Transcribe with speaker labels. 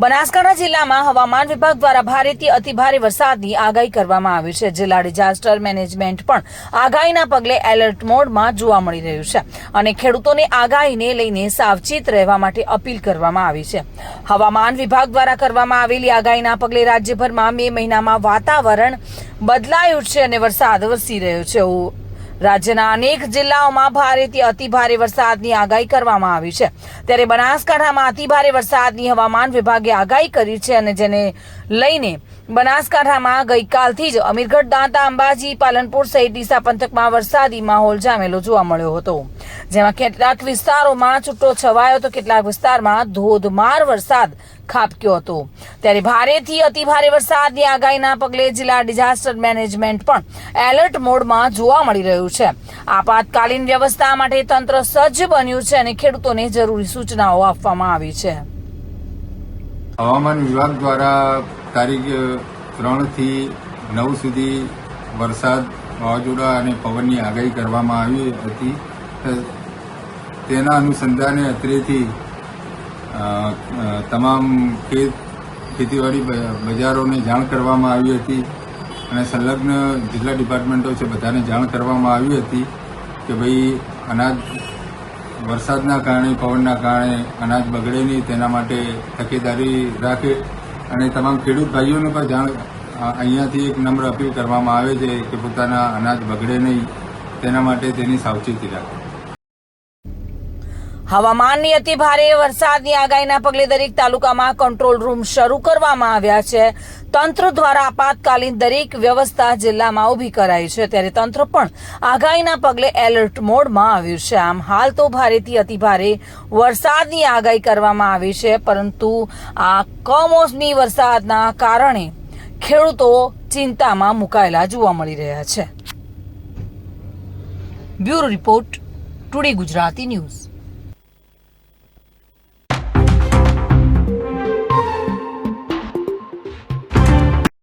Speaker 1: બનાસકાંઠા જિલ્લામાં હવામાન વિભાગ દ્વારા ભારેથી અતિભારે વરસાદની આગાહી કરવામાં આવી છે. જિલ્લા ડિઝાસ્ટર મેનેજમેન્ટ પણ આગાહીના પગલે એલર્ટ મોડમાં જોવા મળી રહ્યું છે અને ખેડૂતોને આગાહીને લઈને સાવચેત રહેવા માટે અપીલ કરવામાં આવી છે. હવામાન વિભાગ દ્વારા કરવામાં આવેલી આગાહીના પગલે રાજ્યભરમાં મે મહિનામાં વાતાવરણ બદલાયું છે અને વરસાદ વરસી રહ્યો છે. રાજ્યના અનેક જિલ્લાઓમાં ભારેથી અતિભારે વરસાદની આગાહી કરવામાં આવી છે. ત્યારે બનાસકાંઠામાં અતિભારે વરસાદની હવામાન વિભાગે આગાહી કરી છે અને જેને લઈને બનાસકાંઠામાં ગઈકાલથી જ અમીરગઢ, દાંતા, અંબાજી, પાલનપુર સહિત ડીસા પંથકમાં વરસાદી માહોલ જામેલો જોવા મળ્યો હતો. જેમાં કેટલાક વિસ્તારોમાં છૂટો છવાયો તો કેટલાક વિસ્તારમાં ધોધમાર વરસાદ ખાબક્યો હતો. ત્યારે ભારેથી અતિભારે વરસાદની આગાહીના પગલે જિલ્લા ડિઝાસ્ટર મેનેજમેન્ટ પણ એલર્ટ મોડમાં જોવા મળી રહ્યું છે. આપાતકાલીન વ્યવસ્થા માટે તંત્ર સજ્જ બન્યું છે અને ખેડૂતોને જરૂરી સૂચનાઓ આપવામાં આવી છે.
Speaker 2: હવામાન વિભાગ દ્વારા તારીખ 3 થી 9 સુધી વરસાદ, વાવાઝોડા અને પવનની આગાહી કરવામાં આવી હતી. તેના અનુસંધાને અત્રેથી તમામ ખેતીવાડી બજારોને જાણ કરવામાં આવી હતી અને સંલગ્ન જિલ્લા ડિપાર્ટમેન્ટો છે બધાને જાણ કરવામાં આવી હતી કે ભાઈ અનાજ વરસાદના કારણે, પવનના કારણે અનાજ બગડે નહીં તેના માટે તકેદારી રાખે અને તમામ ખેડૂત ભાઈઓને પણ જાણ અહીંયાથી એક નમ્ર અપીલ કરવામાં આવે છે કે પોતાના અનાજ બગડે નહીં તેના માટે તેની સાવચેતી રાખે.
Speaker 1: હવામાનની અતિભારે વરસાદની આગાહીના પગલે દરેક તાલુકામાં કંટ્રોલ રૂમ શરૂ કરવામાં આવ્યા છે. તંત્ર દ્વારા આપાતકાલીન દરેક વ્યવસ્થા જિલ્લામાં ઊભી કરાઈ છે. ત્યારે તંત્ર પણ આગાહીના પગલે એલર્ટ મોડમાં આવ્યું છે. આમ હાલ તો ભારેથી અતિભારે વરસાદની આગાહી કરવામાં આવી છે, પરંતુ આ કમોસમી વરસાદના કારણે ખેડૂતો ચિંતામાં મુકાયેલા જોવા મળી રહ્યા છે. Bureau report, today Gujarati news.